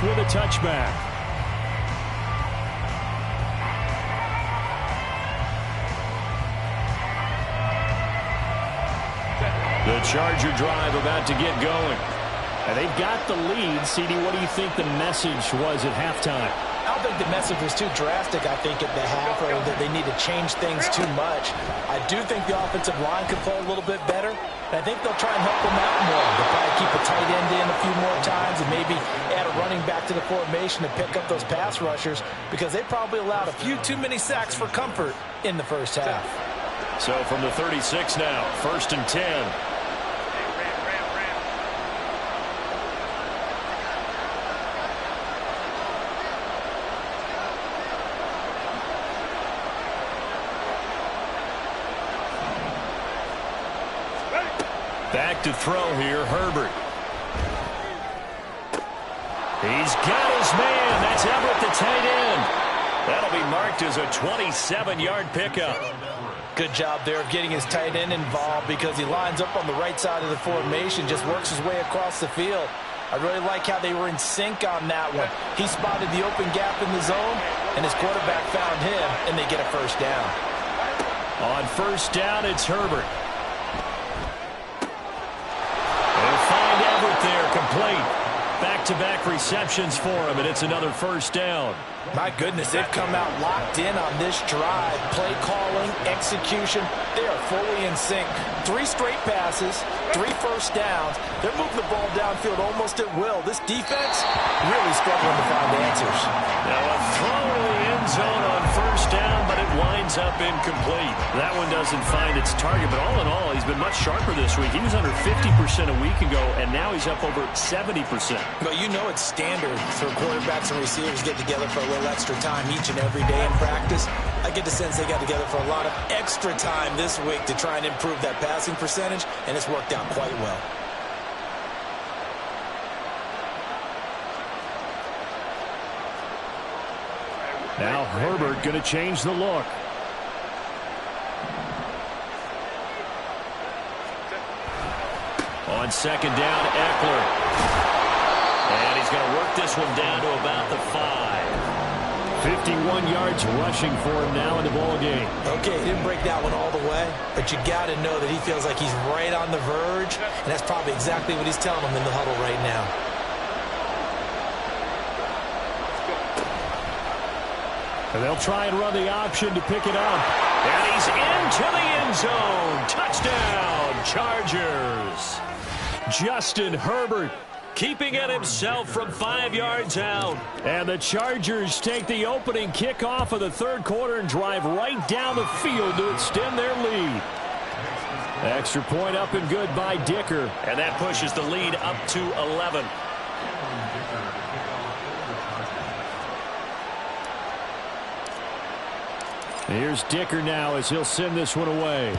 with a touchback. The Charger drive about to get going. And they've got the lead. CD, what do you think the message was at halftime? I don't think the message was too drastic, I think, at the half, or that they need to change things too much. I do think the offensive line could play a little bit better, and I think they'll try and help them out more. They'll probably keep a tight end in a few more times and maybe add a running back to the formation to pick up those pass rushers, because they probably allowed a few too many sacks for comfort in the first half. So from the 36 now, 1st and 10. Back to throw here, Herbert. He's got his man. That's Everett, the tight end. That'll be marked as a 27-yard pickup. Good job there of getting his tight end involved, because he lines up on the right side of the formation, just works his way across the field. I really like how they were in sync on that one. He spotted the open gap in the zone, and his quarterback found him, and they get a first down. On first down, it's Herbert. Find Everett there, complete. Back-to-back receptions for him, and it's another first down. My goodness, they've come out locked in on this drive. Play calling, execution, they are fully in sync. 3 straight passes, 3 first downs. They're moving the ball downfield almost at will. This defense really struggling to find answers. Now a throw to the end zone on first down, but it winds up incomplete. That one doesn't find its target, but all in all, he's been much sharper this week. He was under 50% a week ago, and now he's up over 70%. But you know it's standard for quarterbacks and receivers to get together for a little extra time each and every day in practice. I get the sense they got together for a lot of extra time this week to try and improve that passing percentage, and it's worked out quite well. Now Herbert going to change the look. On second down, Eckler. And he's going to work this one down to about the 5. 51 yards rushing for him now in the ball game. Okay, he didn't break that one all the way, but you got to know that he feels like he's right on the verge, and that's probably exactly what he's telling them in the huddle right now. And they'll try and run the option to pick it up. And he's into the end zone. Touchdown, Chargers. Justin Herbert keeping it himself from 5 yards out. And the Chargers take the opening kickoff of the third quarter and drive right down the field to extend their lead. Extra point up and good by Dicker. And that pushes the lead up to 11. Here's Dicker now as he'll send this one away.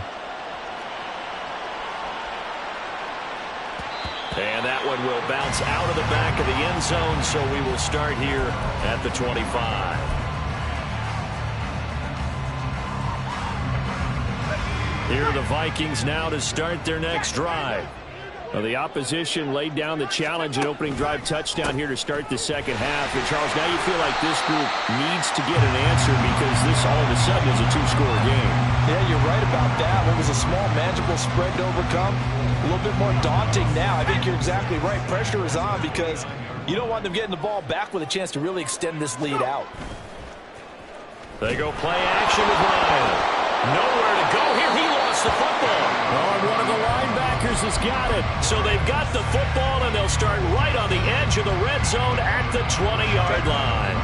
And that one will bounce out of the back of the end zone, so we will start here at the 25. Here are the Vikings now to start their next drive. Well, the opposition laid down the challenge, an opening drive touchdown here to start the second half. And Charles, now you feel like this group needs to get an answer, because this all of a sudden is a 2-score game. Yeah, you're right about that. What was a small, manageable spread to overcome, a little bit more daunting now. I think you're exactly right. Pressure is on, because you don't want them getting the ball back with a chance to really extend this lead out. They go play action with Ryan. Nowhere to go here. He lost the football. Oh, and one of the linebackers has got it. So they've got the football, and they'll start right on the edge of the red zone at the 20-yard line.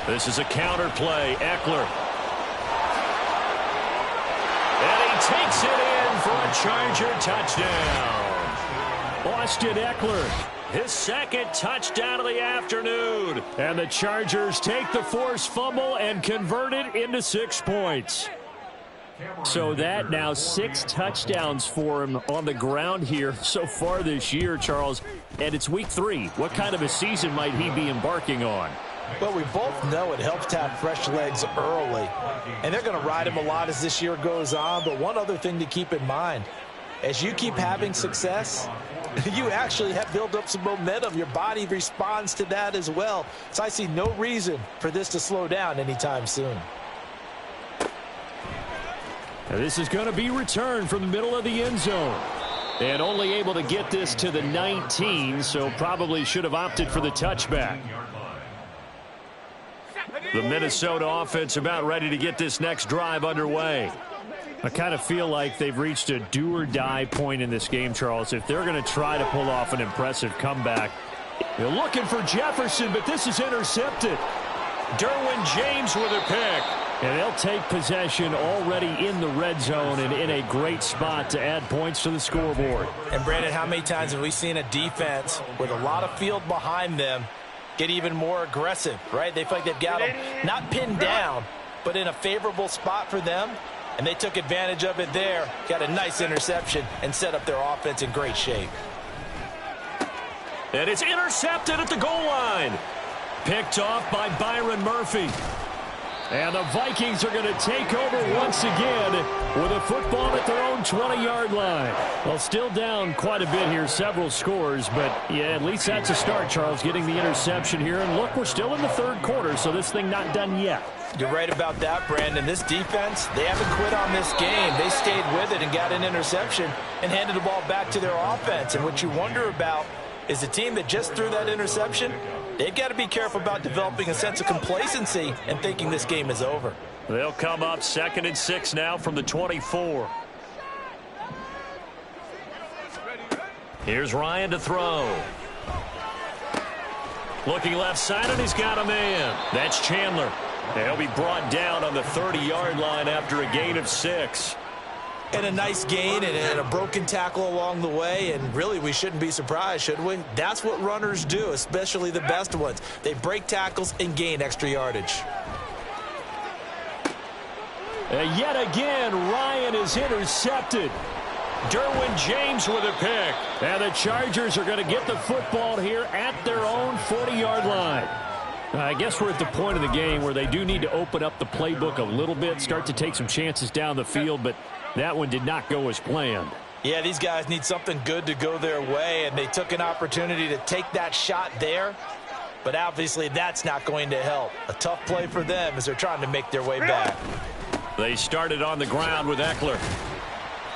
This is a counter play. Eckler. And he takes it in for a Charger touchdown. Austin Eckler, his second touchdown of the afternoon. And the Chargers take the forced fumble and convert it into 6 points. So that now 6 touchdowns for him on the ground here so far this year, Charles. And it's week 3. What kind of a season might he be embarking on? Well, we both know it helps to have fresh legs early. And they're going to ride him a lot as this year goes on. But one other thing to keep in mind, as you keep having success, you actually have built up some momentum. Your body responds to that as well. So I see no reason for this to slow down anytime soon. Now this is going to be returned from the middle of the end zone. And only able to get this to the 19, so probably should have opted for the touchback. The Minnesota offense about ready to get this next drive underway. I kind of feel like they've reached a do-or-die point in this game, Charles. If they're going to try to pull off an impressive comeback. They're looking for Jefferson, but this is intercepted. Derwin James with a pick. And they'll take possession already in the red zone and in a great spot to add points to the scoreboard. And, Brandon, how many times have we seen a defense with a lot of field behind them get even more aggressive, right? They feel like they've got them not pinned down, but in a favorable spot for them. And they took advantage of it there, got a nice interception, and set up their offense in great shape. And it's intercepted at the goal line. Picked off by Byron Murphy. And the Vikings are going to take over once again with a football at their own 20-yard line. Well, still down quite a bit here, several scores, but yeah, at least that's a start, Charles, getting the interception here. And look, we're still in the third quarter, so this thing not done yet. You're right about that, Brandon. This defense, they haven't quit on this game. They stayed with it and got an interception and handed the ball back to their offense. And what you wonder about is the team that just threw that interception, they've got to be careful about developing a sense of complacency and thinking this game is over. They'll come up 2nd and 6 now from the 24. Here's Ryan to throw. Looking left side, and he's got a man. That's Chandler. He'll be brought down on the 30-yard line after a gain of 6. And a nice gain and a broken tackle along the way, and really we shouldn't be surprised, should we? That's what runners do, especially the best ones. They break tackles and gain extra yardage. Yet again, Ryan is intercepted. Derwin James with a pick. And the Chargers are going to get the football here at their own 40-yard line. I guess we're at the point of the game where they do need to open up the playbook a little bit, start to take some chances down the field, but that one did not go as planned. Yeah, these guys need something good to go their way, and they took an opportunity to take that shot there, but obviously that's not going to help. A tough play for them as they're trying to make their way back. They started on the ground with Eckler.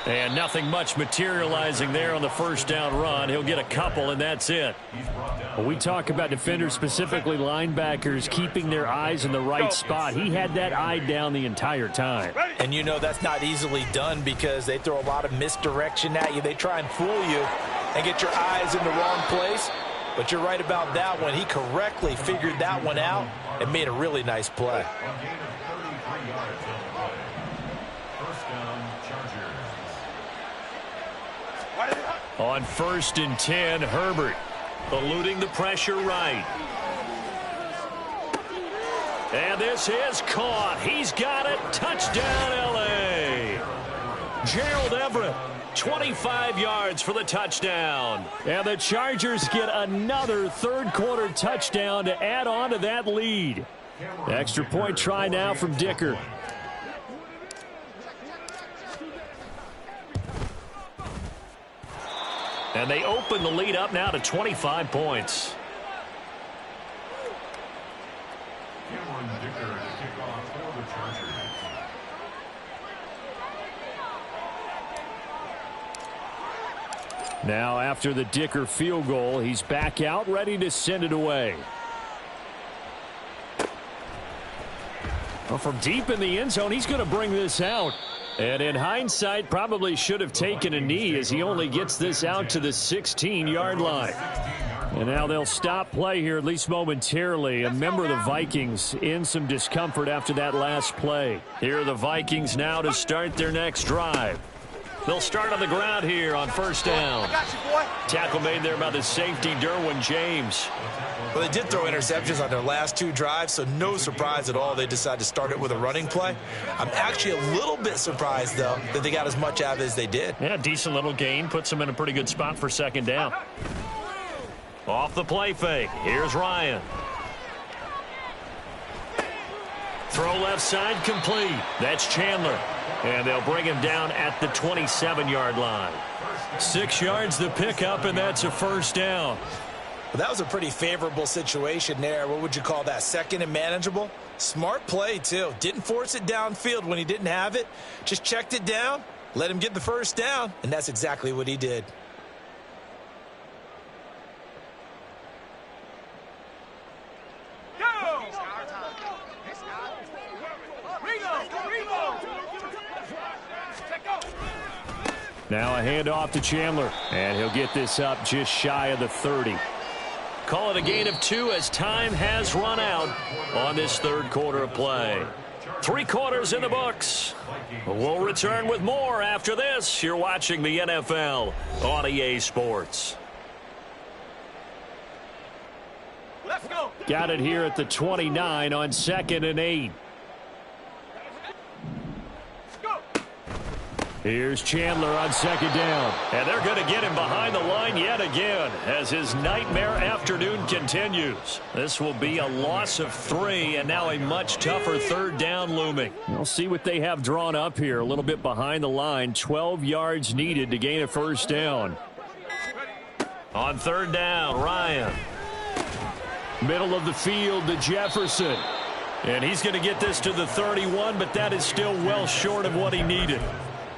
And nothing much materializing there on the first down run. He'll get a couple, and that's it. We talk about defenders, specifically linebackers, keeping their eyes in the right spot. He had that eye down the entire time. And you know that's not easily done because they throw a lot of misdirection at you. They try and fool you and get your eyes in the wrong place. But you're right about that one. He correctly figured that one out and made a really nice play. On 1st and 10, Herbert eluding the pressure right. And this is caught. He's got it. Touchdown, L.A. Gerald Everett, 25 yards for the touchdown. And the Chargers get another third-quarter touchdown to add on to that lead. Extra point try now from Dicker. And they open the lead up now to 25 points. Now after the Dicker field goal, he's back out ready to send it away. Well, from deep in the end zone, he's going to bring this out. And in hindsight, probably should have taken a knee as he only gets this out to the 16-yard line. And now they'll stop play here, at least momentarily. A member of the Vikings in some discomfort after that last play. Here are the Vikings now to start their next drive. They'll start on the ground here on 1st down. Tackle made there by the safety, Derwin James. Well, they did throw interceptions on their last 2 drives, so no surprise at all they decided to start it with a running play. I'm actually a little bit surprised, though, that they got as much out of it as they did. Yeah, decent little gain. Puts them in a pretty good spot for 2nd down. Off the play fake. Here's Ryan. Throw left side complete. That's Chandler. And they'll bring him down at the 27-yard line. 6 yards the pickup, and that's a first down. Well, that was a pretty favorable situation there. What would you call that? Second and manageable? Smart play, too. Didn't force it downfield when he didn't have it. Just checked it down, let him get the first down, and that's exactly what he did. Now a handoff to Chandler, and he'll get this up just shy of the 30. Call it a gain of 2 as time has run out on this third quarter of play. 3 quarters in the books. We'll return with more after this. You're watching the NFL on EA Sports. Let's go. Got it here at the 29 on 2nd and 8. Here's Chandler on 2nd down. And they're going to get him behind the line yet again as his nightmare afternoon continues. This will be a loss of 3 and now a much tougher 3rd down looming. We'll see what they have drawn up here. A little bit behind the line. 12 yards needed to gain a first down. On 3rd down, Ryan. Middle of the field to Jefferson. And he's going to get this to the 31, but that is still well short of what he needed.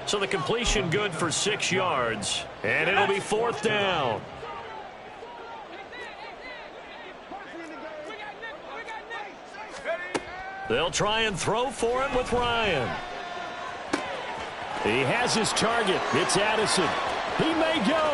So the completion good for 6 yards, and it'll be 4th down. They'll try and throw for it with Ryan. He has his target. It's Addison. He may go,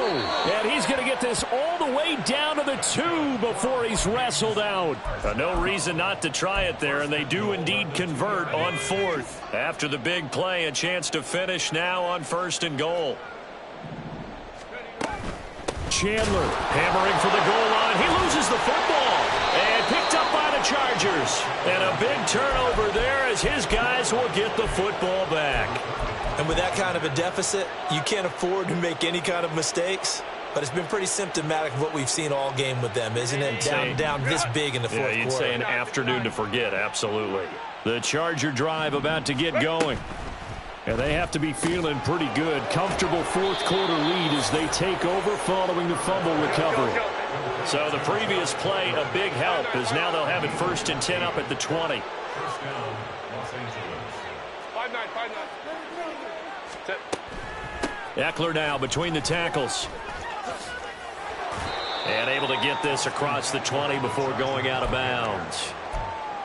and he's going to get this all the way down to the 2 before he's wrestled out. No reason not to try it there, and they do indeed convert on 4th. After the big play, a chance to finish now on 1st and goal. Chandler hammering for the goal line. He loses the football and picked up by the Chargers. And a big turnover there as his guys will get the football back. And with that kind of a deficit, you can't afford to make any kind of mistakes. But it's been pretty symptomatic of what we've seen all game with them, isn't it? Down this big in the fourth quarter. Yeah, you'd say an afternoon to forget, absolutely. The Charger drive about to get going. And they have to be feeling pretty good. Comfortable fourth quarter lead as they take over following the fumble recovery. So the previous play, a big help, as now they'll have it 1st and 10 up at the 20. 5-9. Eckler now between the tackles. And able to get this across the 20 before going out of bounds.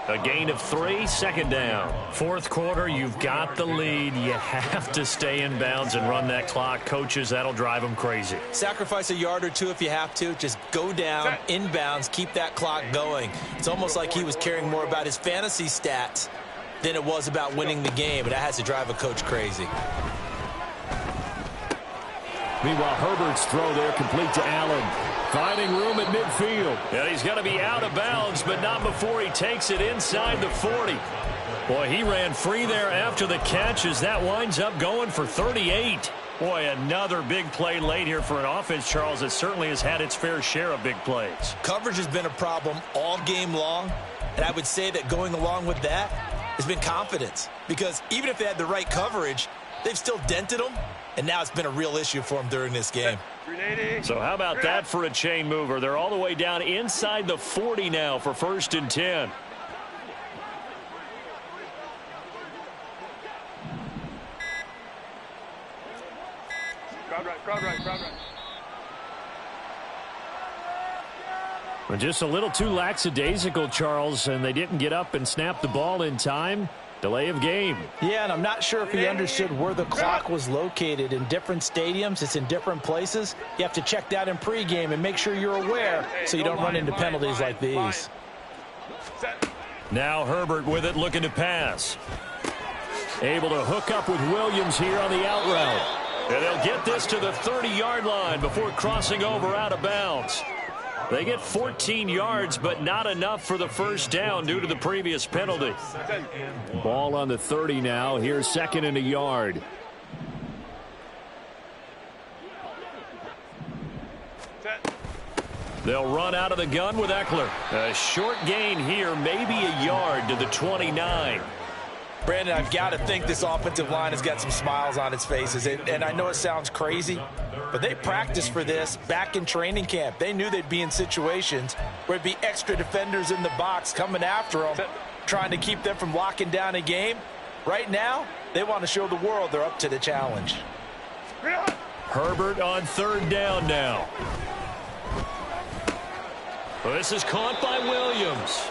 A gain of 3, 2nd down. Fourth quarter, you've got the lead. You have to stay in bounds and run that clock. Coaches, that'll drive them crazy. Sacrifice a yard or 2 if you have to. Just go down, in bounds, keep that clock going. It's almost like he was caring more about his fantasy stats than it was about winning the game. And that has to drive a coach crazy. Meanwhile, Herbert's throw there complete to Allen. Finding room at midfield. And he's going to be out of bounds, but not before he takes it inside the 40. Boy, he ran free there after the catch as that winds up going for 38. Boy, another big play late here for an offense, Charles, that certainly has had its fair share of big plays. Coverage has been a problem all game long, and I would say that going along with that has been confidence. Because even if they had the right coverage, they've still dented them, and now it's been a real issue for them during this game. So how about that for a chain mover? They're all the way down inside the 40 now for 1st and 10. Crowd right. Well, just a little too lackadaisical, Charles, and they didn't get up and snap the ball in time. Delay of game. Yeah, and I'm not sure if he understood where the clock was located. In different stadiums, it's in different places. You have to check that in pregame and make sure you're aware so you don't run into penalties like these. Now Herbert with it, looking to pass. Able to hook up with Williams here on the out route. And they'll get this to the 30-yard line before crossing over out of bounds. They get 14 yards, but not enough for the first down due to the previous penalty. Ball on the 30 now. Here's 2nd and a yard. They'll run out of the gun with Eckler. A short gain here, maybe a yard to the 29. Brandon, I've got to think this offensive line has got some smiles on its faces. And I know it sounds crazy, But they practiced for this back in training camp. They knew they'd be in situations where there'd be extra defenders in the box coming after them, trying to keep them from locking down a game. Right now, they want to show the world they're up to the challenge. Herbert on third down now. Well, this is caught by Williams.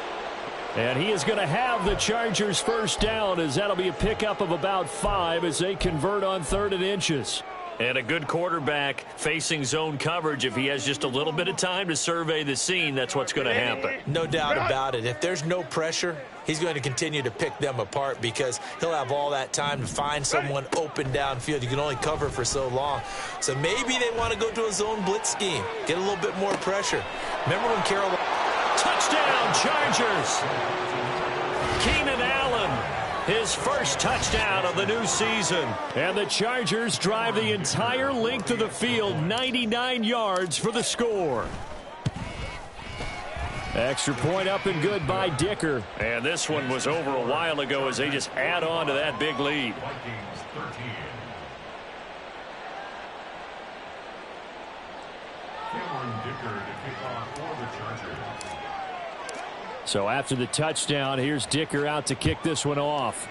And he is going to have the Chargers first down, as that'll be a pickup of about 5 as they convert on 3rd and inches. And a good quarterback facing zone coverage. If he has just a little bit of time to survey the scene, that's what's going to happen. No doubt about it. If there's no pressure, he's going to continue to pick them apart because he'll have all that time to find someone open downfield. You can only cover for so long. So maybe they want to go to a zone blitz scheme, get a little bit more pressure. Remember when Carolina... Touchdown, Chargers! Keenan Allen, his first touchdown of the new season. And the Chargers drive the entire length of the field, 99 yards for the score. Extra point up and good by Dicker. And this one was over a while ago as they just add on to that big lead. So after the touchdown, here's Dicker out to kick this one off.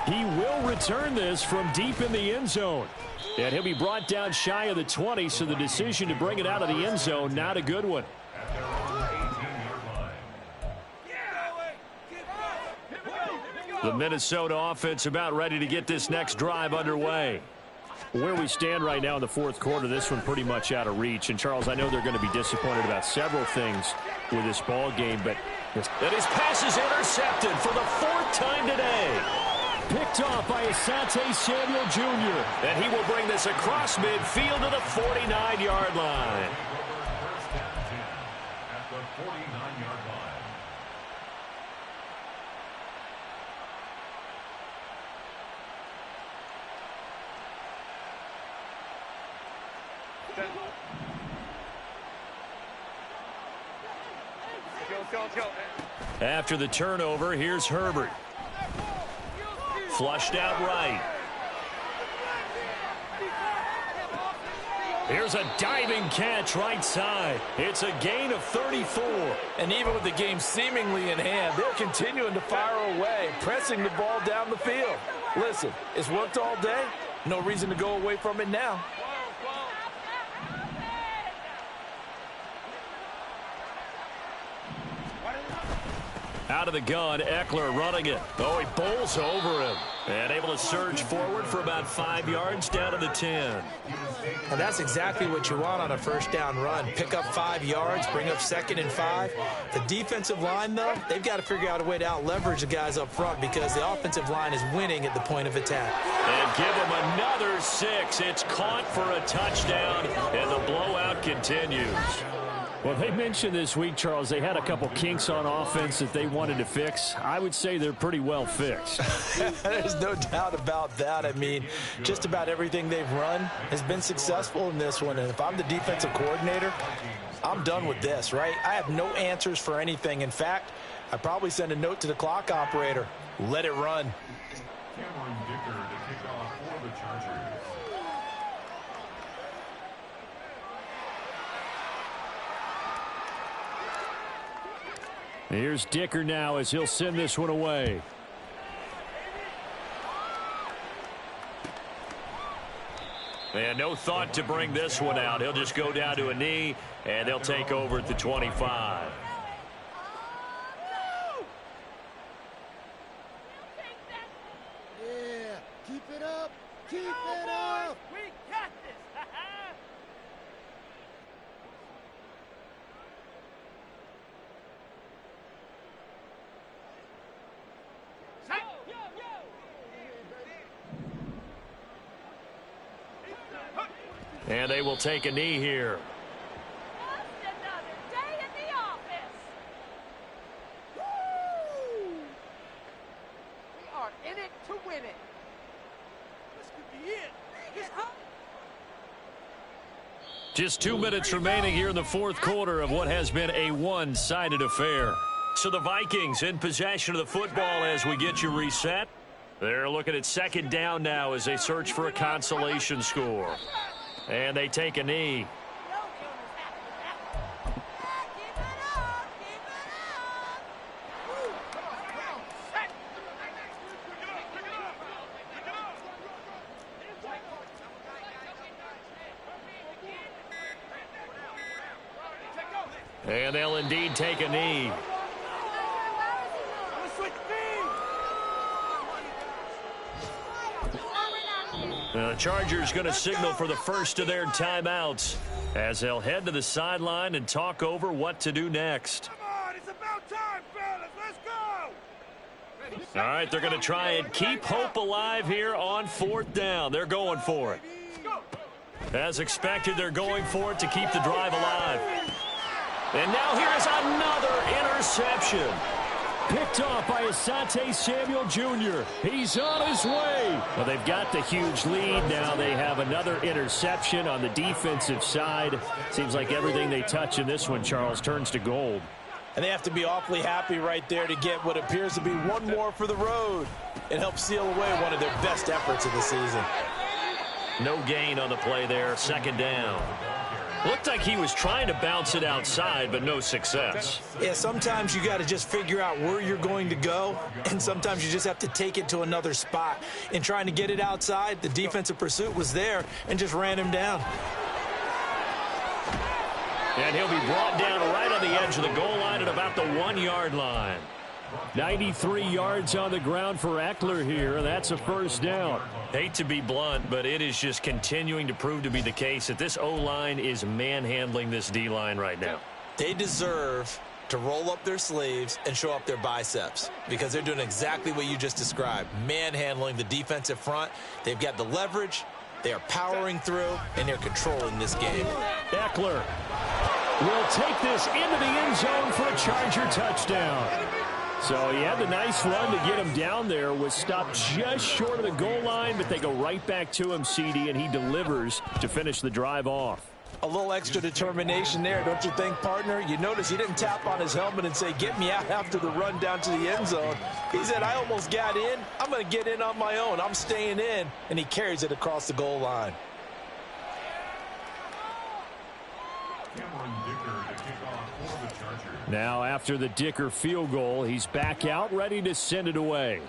He will return this from deep in the end zone. And he'll be brought down shy of the 20, so the decision to bring it out of the end zone, not a good one. The Minnesota offense about ready to get this next drive underway. Where we stand right now in the fourth quarter, this one pretty much out of reach. And, Charles, I know they're going to be disappointed about several things with this ball game, but... And his pass is intercepted for the 4th time today. Picked off by Asante Samuel Jr. And he will bring this across midfield to the 49-yard line. After the turnover, here's Herbert. Flushed out right. Here's a diving catch right side. It's a gain of 34. And even with the game seemingly in hand, they're continuing to fire away, pressing the ball down the field. Listen, it's worked all day. No reason to go away from it now. Out of the gun, Eckler running it. Oh, he bowls over him. And able to surge forward for about 5 yards down to the 10. And that's exactly what you want on a first down run. Pick up 5 yards, bring up 2nd and 5. The defensive line, though, they've got to figure out a way to out-leverage the guys up front because the offensive line is winning at the point of attack. And give them another 6. It's caught for a touchdown, and the blowout continues. Well, they mentioned this week, Charles, they had a couple kinks on offense that they wanted to fix. I would say they're pretty well fixed. There's no doubt about that. I mean, just about everything they've run has been successful in this one. And if I'm the defensive coordinator, I'm done with this, right? I have no answers for anything. In fact, I'd probably send a note to the clock operator. Let it run. Here's Dicker now as he'll send this one away. And no thought to bring this one out. He'll just go down to a knee, and they'll take over at the 25. Yeah, keep it up. Keep it up. We got this. And they will take a knee here. Just another day in the office. Woo! We are in it to win it. This could be it. Just 2 minutes remaining here in the fourth quarter of what has been a one-sided affair. So the Vikings in possession of the football as we get you reset. They're looking at second down now as they search for a consolation score. And they take a knee. And they'll indeed take a knee. The Chargers going to signal for the first of their timeouts as they'll head to the sideline and talk over what to do next. Come on, it's about time, fellas. Let's go. All right, they're going to try and keep hope alive here on fourth down. They're going for it. As expected, they're going for it to keep the drive alive. And now here is another interception. Picked off by Asante Samuel Jr. He's on his way. Well, they've got the huge lead. Now they have another interception on the defensive side. Seems like everything they touch in this one, Charles, turns to gold. And they have to be awfully happy right there to get what appears to be one more for the road. It helps seal away one of their best efforts of the season. No gain on the play there. Second down. Looked like he was trying to bounce it outside, but no success. Yeah, sometimes you got to just figure out where you're going to go, and sometimes you just have to take it to another spot. In trying to get it outside, the defensive pursuit was there and just ran him down. And he'll be brought down right on the edge of the goal line at about the 1-yard line. 93 yards on the ground for Eckler here, and that's a first down. Hate to be blunt, but it is just continuing to prove to be the case that this O-line is manhandling this D-line right now. They deserve to roll up their sleeves and show up their biceps because they're doing exactly what you just described, manhandling the defensive front. They've got the leverage, they are powering through, and they're controlling this game. Eckler will take this into the end zone for a Charger touchdown. So he had the nice run to get him down there, was stopped just short of the goal line, but they go right back to him, CD, and he delivers to finish the drive off. A little extra determination there, don't you think, partner? You notice he didn't tap on his helmet and say, get me out after the run down to the end zone. He said, I almost got in. I'm going to get in on my own. I'm staying in. And he carries it across the goal line. Now, after the Dicker field goal, he's back out, ready to send it away.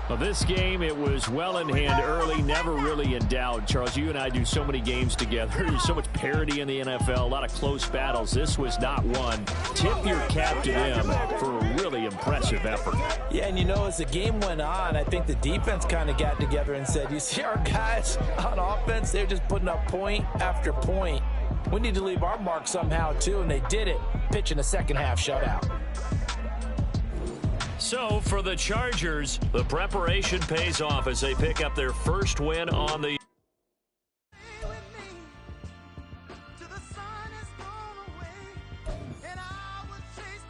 Well, this game, it was well in hand early, never really in doubt. Charles, you and I do so many games together. There's so much parity in the NFL, a lot of close battles. This was not one. Tip your cap to them for a really impressive effort. Yeah, and you know, as the game went on, I think the defense kind of got together and said, you see our guys on offense, they're just putting up point after point. We need to leave our mark somehow, too, and they did it, pitching a second-half shutout. So, for the Chargers, the preparation pays off as they pick up their first win on the